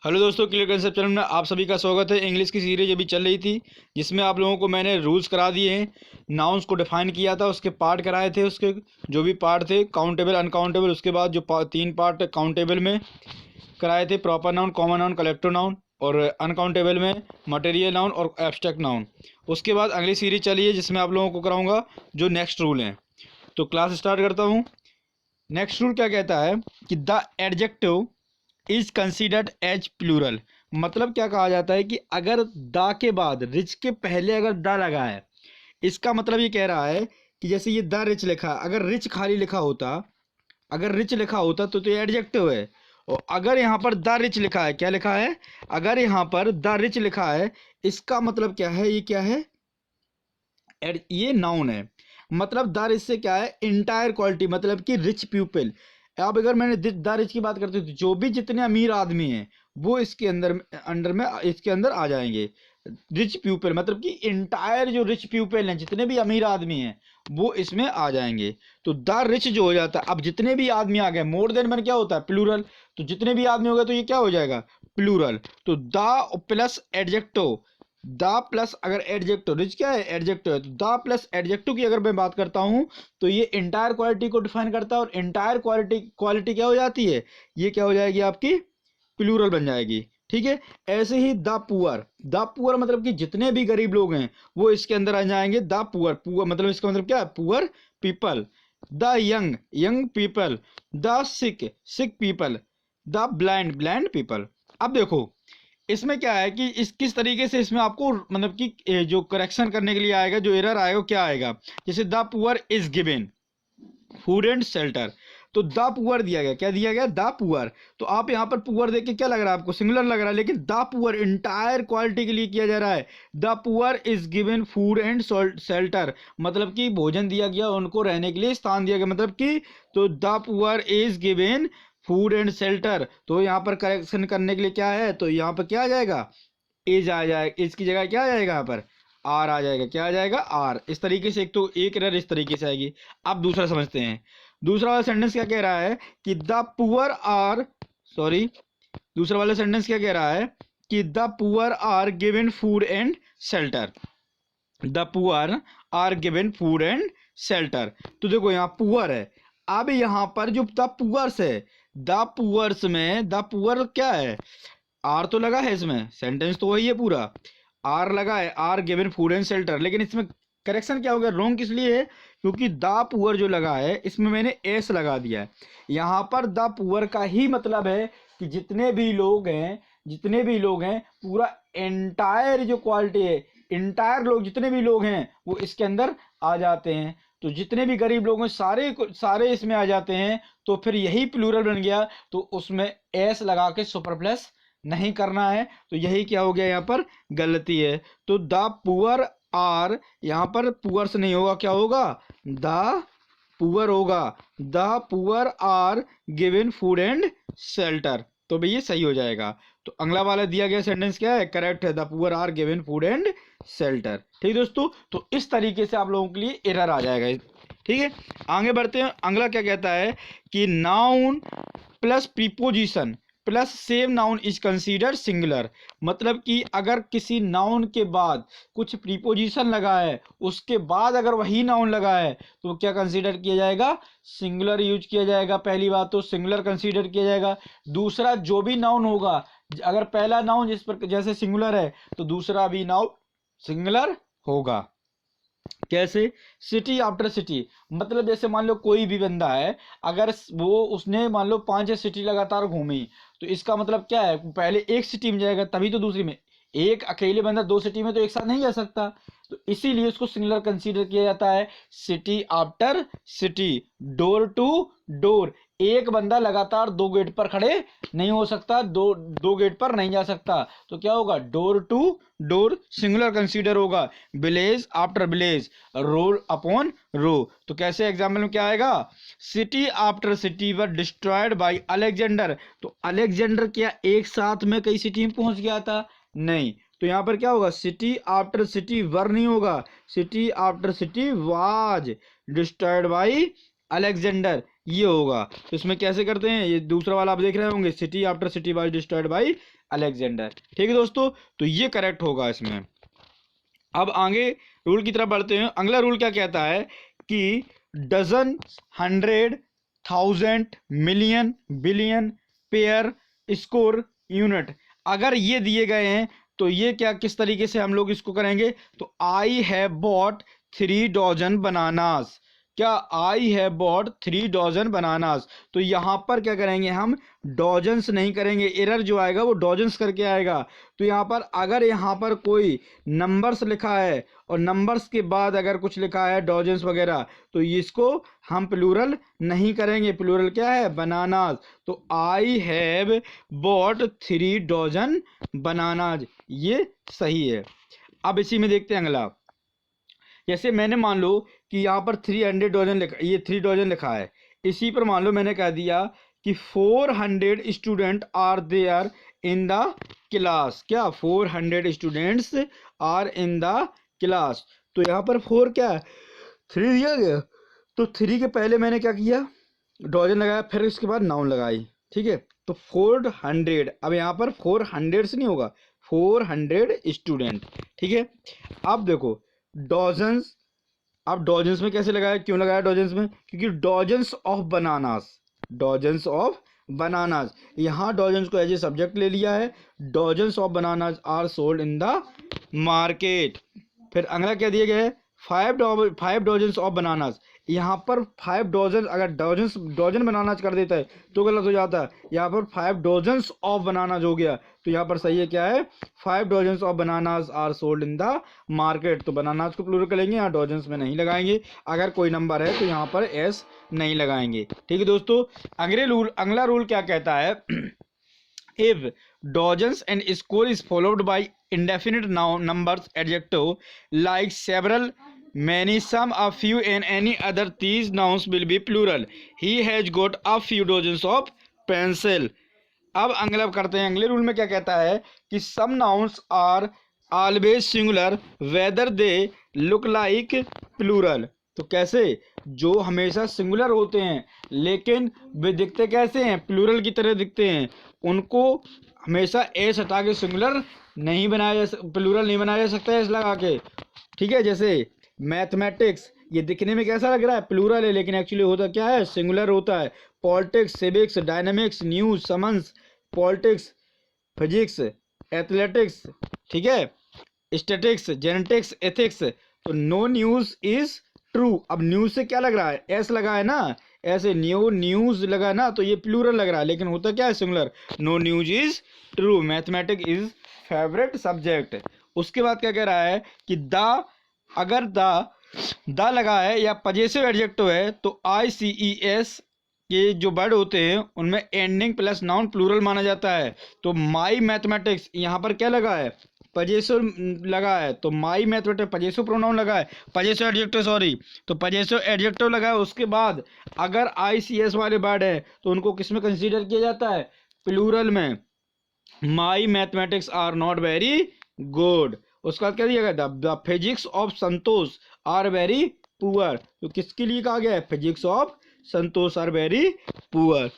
Hello दोस्तों, clear concept channel में आप सभी का स्वागत है। इंग्लिश की सीरीज अभी चल रही थी जिसमें आप लोगों को मैंने रूल्स करा दिए हैं, नाउन्स को डिफाइन किया था, उसके पार्ट कराए थे, उसके जो भी पार्ट थे काउंटेबल अनकाउंटेबल, उसके बाद जो तीन पार्ट काउंटेबल में कराए थे, proper noun, common noun, collective noun, और अनकाउंटेबल में मटेरियल नाउन और एब्स्ट्रैक्ट नाउन। उसके बाद अगली सीरीज चली है जिसमें आप लोगों को कराऊंगा जो नेक्स्ट रूल हैं। तो क्लास स्टार्ट करता हूँ। नेक्स्ट रूल क्या कहता है कि the adjective is considered as plural. मतलब क्या कहा जाता है कि अगर दा के बाद रिच के पहले अगर दा लगा है, इसका मतलब ये कह रहा है कि जैसे ये द रिच लिखा, अगर रिच खाली लिखा होता, अगर रिच लिखा होता तो ये एडजेक्टिव है। और अगर यहाँ पर द रिच लिखा है, क्या लिखा है, अगर यहाँ पर द रिच लिखा है, इसका मतलब क्या है, ये क्या है, ये नाउन है। मतलब द रिच से क्या है, इंटायर क्वालिटी, मतलब कि रिच पीपल। अब अगर मैंने द रिच की बात करते हैं तो जो भी जितने अमीर आदमी हैं वो इसके अंदर में इसके अंदर आ जाएंगे। रिच पीपल मतलब कि इंटायर जो रिच पीपल हैं, जितने भी अमीर आदमी हैं वो इसमें आ जाएंगे। तो द रिच जो हो जाता है, अब जितने भी आदमी आ गए, मोर देन मन क्या होता है, प्लूरल। तो जितने भी आदमी हो गए तो ये क्या हो जाएगा, प्लूरल। तो the plus adjective, the plus अगर एडजेक्टिव, रिच क्या है, एडजेक्टिव है, तो द प्लस एडजेक्टिव की अगर मैं बात करता हूं तो ये इंटायर क्वालिटी को डिफाइन करता है। और इंटायर क्वालिटी क्वालिटी क्या हो जाती है, ये क्या हो जाएगी, आपकी प्लूरल बन जाएगी। ठीक है। ऐसे ही द पुअर मतलब कि जितने भी गरीब लोग हैं वो इसके अंदर आ जाएंगे। द पुअर, पुअर मतलब इसका मतलब क्या है, poor people. The young, young people. The sick, sick people. The blind, blind people. अब देखो इसमें क्या है कि इस किस तरीके से इसमें आपको मतलब कि जो करेक्शन करने के लिए आएगा, जो एरर आएगा क्या आएगा। जैसे the poor is given food and shelter, तो द पुअर दिया गया, क्या दिया गया, द पुअर। तो आप यहाँ पर पुअर देख के क्या लग रहा है आपको, सिंगुलर लग रहा है, लेकिन द पुअर इंटायर क्वालिटी के लिए किया जा रहा है। The poor is given food and shelter, मतलब कि भोजन दिया गया, उनको रहने के लिए स्थान दिया गया, मतलब कि तो the poor is given food and shelter. तो यहाँ पर करेक्शन करने के लिए क्या है, तो यहाँ पर क्या आ जाएगा, एज आ जाएगा, एज की जगह क्या आ जाएगा, यहाँ पर आर आ जाएगा, क्या आ जाएगा, आर। इस तरीके से एक तो एक एरर इस तरीके से आएगी। अब दूसरा समझते हैं। दूसरा वाला सेंटेंस क्या कह रहा है कि द पुअर आर, सॉरी, दूसरा वाला सेंटेंस क्या कह रहा है कि the poor are given food and shelter. The poor are given food and shelter. तो देखो यहाँ पुअर है, अब यहाँ पर जो द पुअर्स है, द पुअर्स में द पुअर क्या है, आर तो लगा है इसमें, सेंटेंस तो वही है पूरा, आर लगा है, are given food and shelter, लेकिन इसमें करेक्शन क्या हो गया, रॉन्ग किस लिए है, क्योंकि द पुअर जो लगा है इसमें मैंने एस लगा दिया है। यहाँ पर द पुअर का ही मतलब है कि जितने भी लोग हैं, जितने भी लोग हैं, पूरा एंटायर जो क्वालिटी है, इंटायर लोग जितने भी लोग हैं वो इसके अंदर आ जाते हैं। तो जितने भी गरीब लोग हैं सारे सारे इसमें आ जाते हैं। तो फिर यही प्लूरल बन गया। तो उसमें एस लगा के सुपर प्लस नहीं करना है। तो यही क्या हो गया, यहाँ पर गलती है। तो द पुअर आर, यहाँ पर पुअर से नहीं होगा, क्या होगा, द पुअर होगा। The poor are given food and shelter, तो भाई ये सही हो जाएगा। तो अगला वाला दिया गया सेंटेंस क्या है, करेक्ट है, the poor are given food and shelter. ठीक दोस्तों, तो इस तरीके से आप लोगों के लिए एरर आ जाएगा। ठीक है, आगे बढ़ते हैं। अगला क्या कहता है कि noun plus preposition plus same noun is considered singular. मतलब कि अगर किसी नाउन के बाद कुछ प्रीपोजिशन लगा है, उसके बाद अगर वही नाउन लगा है तो क्या कंसीडर किया जाएगा, सिंगुलर यूज किया जाएगा। पहली बात तो सिंगुलर कंसीडर किया जाएगा। दूसरा, जो भी नाउन होगा, अगर पहला नाउन जिस पर जैसे सिंगुलर है तो दूसरा भी नाउन सिंगुलर होगा। कैसे, सिटी आफ्टर सिटी, मतलब जैसे मान लो कोई भी बंदा है, अगर वो उसने मान लो 5 सिटी लगातार घूमी, तो इसका मतलब क्या है, पहले एक सिटी में जाएगा तभी तो दूसरी में। एक अकेले बंदा 2 सिटी में तो एक साथ नहीं जा सकता, तो इसीलिए उसको सिंगुलर कंसीडर किया जाता है। City after city, door to door, एक बंदा लगातार 2 गेट पर खड़े नहीं हो सकता, दो गेट पर नहीं जा सकता, तो क्या होगा, door to door singular consider होगा। Village after village, row upon row, तो कैसे एग्जाम्पल में क्या आएगा, city after city were destroyed by Alexander. तो अलेक्जेंडर क्या एक साथ में कई सिटी में पहुंच गया था, नहीं। तो यहां पर क्या होगा, सिटी आफ्टर सिटी वर नहीं होगा, city after city was destroyed by Alexander, ये होगा। तो इसमें कैसे करते हैं, ये दूसरा वाला आप देख रहे होंगे, city after city was destroyed by Alexander. ठीक है दोस्तों, तो ये करेक्ट होगा इसमें। अब आगे रूल की तरफ बढ़ते हैं। अगला रूल क्या कहता है कि dozen, hundred, thousand, million, billion, pair, score, unit, अगर ये दिए गए हैं तो ये क्या, किस तरीके से हम लोग इसको करेंगे। तो I have bought 3 dozen bananas, क्या, I have bought 3 dozen bananas. तो यहाँ पर क्या करेंगे हम, डॉजन्स नहीं करेंगे, एरर जो आएगा वो डॉजन्स करके आएगा। तो यहाँ पर अगर यहाँ पर कोई नंबर्स लिखा है और नंबर्स के बाद अगर कुछ लिखा है डॉजन्स वगैरह, तो इसको हम प्लूरल नहीं करेंगे। प्लूरल क्या है, बनानाज। तो I have bought 3 dozen bananas, ये सही है। अब इसी में देखते हैं अगला। जैसे मैंने मान लो कि यहाँ पर 300 डजन लिखा, ये 3 डजन लिखा है, इसी पर मान लो मैंने कह दिया कि 400 student are there in the class, क्या, 400 students are in the class. तो यहाँ पर 4 क्या है, 3 दिया गया, तो 3 के पहले मैंने क्या किया, डजन लगाया, फिर इसके बाद नाउन लगाई। ठीक है, तो 400, अब यहाँ पर 400 से नहीं होगा, 400 स्टूडेंट। ठीक है, अब देखो डॉजन्स, अब डॉजन्स में कैसे लगाया, क्यों लगाया डॉजन्स में, क्योंकि dozens of bananas, dozens of bananas, यहाँ डॉजन्स को एज ए सब्जेक्ट ले लिया है। Dozens of bananas are sold in the market. फिर अगला क्या दिया गया है, 5 डॉजन्स ऑफ बनानास, यहाँ पर 5 डॉजन, अगर डॉजन बनानास कर देता है तो गलत हो जाता है। यहाँ पर 5 डॉजन्स ऑफ बनानास हो गया, तो यहाँ पर सही है क्या है, 5 dozens of bananas are sold in the market. तो बनानास को प्लूरल करेंगे, यहाँ डॉजन्स में नहीं लगाएंगे। अगर कोई नंबर है तो यहाँ पर एस नहीं लगाएंगे। ठीक है दोस्तों, अगला रूल क्या कहता है, if dozens and score is followed by indefinite noun numbers adjective like several, many, some, a few and any other, these nouns will be plural. He has got a few dozens of pencil. अब अगला करते हैं, अगले rule में क्या कहता है कि some nouns are always singular whether they look like plural। तो कैसे, जो हमेशा सिंगुलर होते हैं लेकिन वे दिखते कैसे हैं, प्लूरल की तरह दिखते हैं, उनको हमेशा एस हटा के सिंगुलर नहीं बनाया जा, प्लूरल नहीं बनाया जा सकता है एस लगा के। ठीक है, जैसे मैथमेटिक्स, ये दिखने में कैसा लग रहा है, प्लूरल है, लेकिन एक्चुअली होता क्या है, सिंगुलर होता है। Politics, civics, dynamics, news, summons, politics, physics, athletics, ठीक है, स्टैटिक्स, जेनेटिक्स, एथिक्स। तो नो न्यूज इज ट्रू। अब न्यूज से क्या लग रहा है, एस लगा है ना, ऐसे न्यूज लगा ना, तो ये प्लूरल लग रहा है, लेकिन होता क्या है, singular. No news is true, mathematics is favourite subject. उसके बाद क्या कह रहा है कि द, अगर द लगा है या पजेसिव एडजेक्टिव है तो ICES के जो वर्ड होते हैं उनमें एंडिंग प्लस नाउन प्लूरल माना जाता है। तो माई मैथमेटिक्स, यहाँ पर क्या लगा है, पजेसिव लगा है, तो माई मैथमेटिक्स पजेसिव प्रोनाउन लगा है, पजेसिव एडजेक्टिव, सॉरी, तो पजेसिव एडजेक्टिव लगा है। उसके बाद अगर ICS वाले वर्ड है तो उनको किस में कंसीडर किया जाता है, प्लूरल में। My mathematics are not very good. उसके बाद क्या दिया गया, the physics of Santosh are very poor. तो किसके लिए कहा गया है, physics of Santosh are very poor.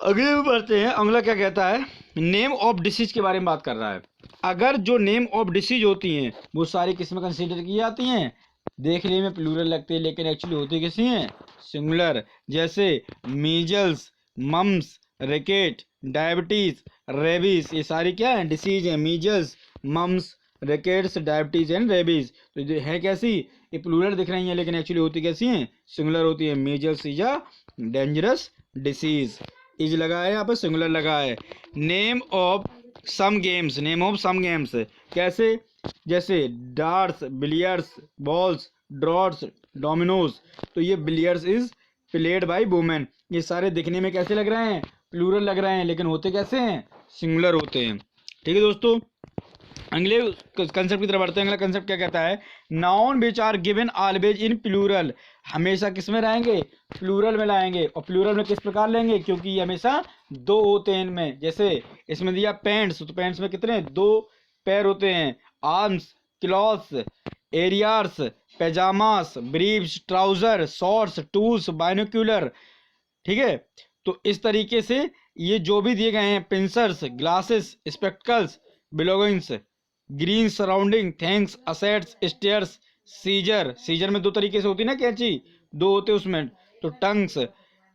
अगले में बढ़ते हैं, अगला क्या कहता है, नेम ऑफ डिसीज के बारे में बात कर रहा है। अगर जो नेम ऑफ डिसीज होती हैं वो सारी किस में कंसीडर की जाती हैं, देखने में प्लूरल लगते हैं लेकिन एक्चुअली होती किसी हैं, सिंगुलर। जैसे measles, mumps, ricket, diabetes, rabies, ये सारी क्या है, डिसीज हैं। Measles, mumps, rickets, diabetes and rabies, तो ये है कैसी, ये प्लूरल दिख रही हैं लेकिन एक्चुअली होती कैसी हैं, सिंगुलर होती है। Measles is a dangerous disease, is लगा है यहाँ पर, सिंगुलर लगा है। Name of some games, name of some games कैसे, जैसे darts, billiards, balls, draughts, dominoes. तो ये billiards is played by women, ये सारे दिखने में कैसे लग रहे हैं, प्लूरल लग रहे हैं लेकिन होते कैसे हैं, सिंगुलर होते हैं। ठीक है दोस्तों, अगले कंसेप्ट की तरफ बढ़ते हैं। अगला कंसेप्ट क्या कहता है, noun which are given always in plural, हमेशा किस में लाएंगे, प्लूरल में लाएंगे। और प्लूरल में किस प्रकार लेंगे, क्योंकि ये हमेशा दो होते हैं इनमें। जैसे इसमें दिया पैंट्स, तो पैंट्स में कितने, 2 पैर होते हैं। Arms, clothes, arrears, pyjamas, briefs, trouser, shorts, tools, binocular. ठीक है, तो इस तरीके से ये जो भी दिए गए हैं, pincers, glasses, spectacles, belongings, green surrounding, thanks, assets, stairs, scissor. Scissor में दो तरीके से होती है ना कैंची, दो होते उसमें, तो टंग्स।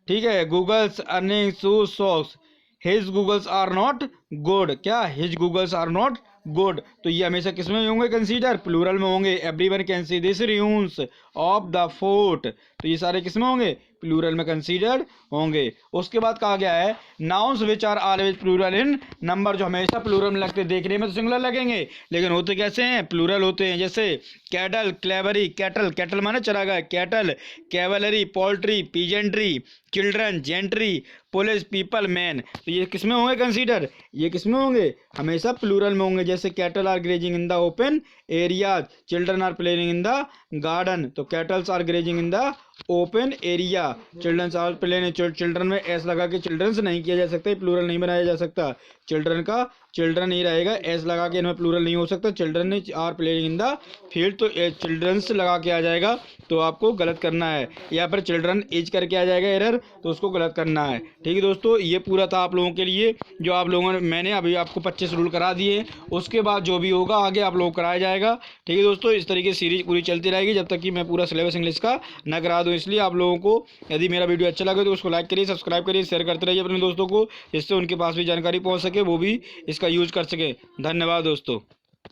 ठीक है, goggles, earning, shoes, socks. His goggles are not good, क्या his goggles are not good, तो ये हमेशा किस में होंगे कंसीडर, प्लूरल में होंगे। Everyone can see this rooms of the fort, तो ये सारे किस में होंगे, प्लूरल में कंसीडर्ड होंगे। उसके बाद कहा गया है nouns which are always plural in number, जो हमेशा प्लूरल में लगते हैं, देखने में तो सिंगुलर लगेंगे लेकिन होते कैसे हैं, प्लूरल होते हैं। जैसे कैटल, क्लेवरी, कैटल, कैटल माने चरागाह, cattle, cavalry, poultry, peasantry, children, gentry, police, people, man, तो ये किस में होंगे कंसीडर, ये किस में होंगे, हमेशा प्लूरल में होंगे। जैसे cattle are grazing in the open areas, children are playing in the garden, तो cattles are grazing in the open area, children are playing, children में एस लगा के चिल्ड्रंस नहीं किया जा सकता, प्लूरल नहीं बनाया जा सकता, चिल्ड्रन का चिल्ड्रन ही रहेगा, एस लगा के इनमें प्लूरल नहीं हो सकता। Children are playing in the field, तो चिल्ड्रंस लगा के आ जाएगा तो आपको गलत करना है, या फिर चिल्ड्रन एज करके आ जाएगा एरर, तो उसको गलत करना है। ठीक है दोस्तों, ये पूरा था आप लोगों के लिए, जो आप लोगों ने, मैंने अभी आपको 25 रूल करा दिए, उसके बाद जो भी होगा आगे आप लोगों को कराया जाएगा। ठीक है दोस्तों, इस तरीके से सीरीज पूरी चलती रहेगी जब तक कि मैं पूरा सिलेबस इंग्लिश का न करा दूँ। इसलिए आप लोगों को यदि मेरा वीडियो अच्छा लगे तो उसको लाइक करिए, सब्सक्राइब करिए, शेयर करते रहिए अपने दोस्तों को, जिससे उनके पास भी जानकारी पहुँच सके, वो भी इसका यूज कर सके। धन्यवाद दोस्तों।